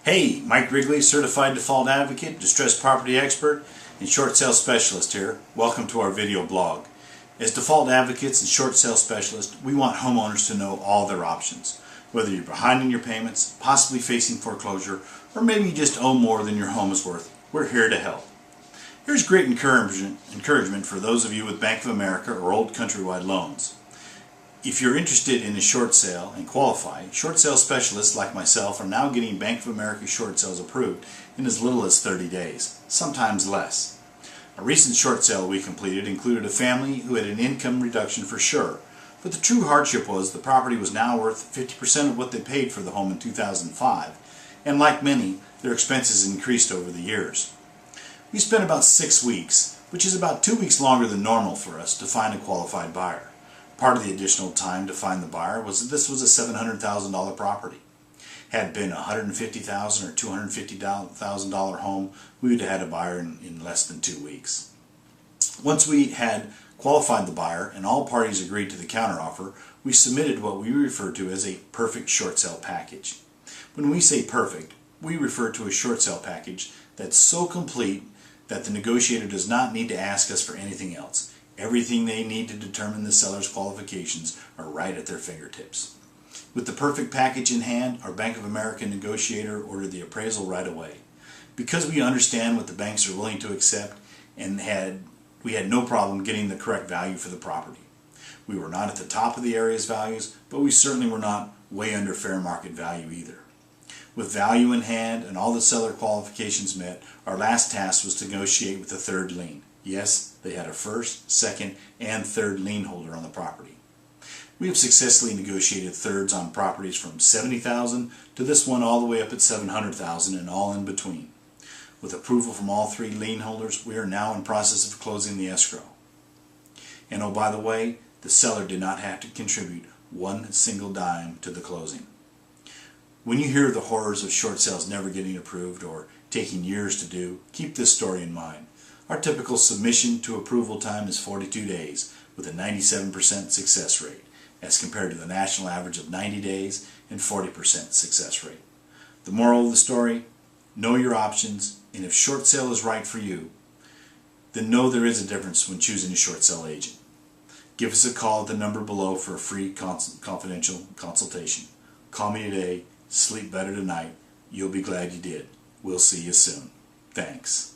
Hey, Mike Rigley, Certified Default Advocate, Distressed Property Expert, and Short Sale Specialist here. Welcome to our video blog. As default advocates and short sale specialists, we want homeowners to know all their options. Whether you're behind in your payments, possibly facing foreclosure, or maybe you just owe more than your home is worth, we're here to help. Here's great encouragement for those of you with Bank of America or old Countywide Loans. If you're interested in a short sale and qualify, short sale specialists like myself are now getting Bank of America short sales approved in as little as 30 days, sometimes less. A recent short sale we completed included a family who had an income reduction for sure, but the true hardship was the property was now worth 50% of what they paid for the home in 2005, and like many, their expenses increased over the years. We spent about 6 weeks, which is about 2 weeks longer than normal for us, to find a qualified buyer. Part of the additional time to find the buyer was that this was a $700,000 property. Had it been a $150,000 or $250,000 home, we would have had a buyer in less than 2 weeks. Once we had qualified the buyer and all parties agreed to the counteroffer, we submitted what we refer to as a perfect short sale package. When we say perfect, we refer to a short sale package that's so complete that the negotiator does not need to ask us for anything else. Everything they need to determine the seller's qualifications are right at their fingertips. With the perfect package in hand, our Bank of America negotiator ordered the appraisal right away. Because we understand what the banks are willing to accept, and we had no problem getting the correct value for the property. We were not at the top of the area's values, but we certainly were not way under fair market value either. With value in hand and all the seller qualifications met, our last task was to negotiate with the third lien. Yes, they had a first, second, and third lien holder on the property. We have successfully negotiated thirds on properties from $70,000 to this one all the way up at $700,000 and all in between. With approval from all three lien holders, we are now in process of closing the escrow. And oh, by the way, the seller did not have to contribute one single dime to the closing. When you hear the horrors of short sales never getting approved or taking years to do, keep this story in mind. Our typical submission to approval time is 42 days with a 97% success rate, as compared to the national average of 90 days and 40% success rate. The moral of the story, know your options, and if short sale is right for you, then know there is a difference when choosing a short sale agent. Give us a call at the number below for a free confidential consultation. Call me today, sleep better tonight, you'll be glad you did. We'll see you soon. Thanks.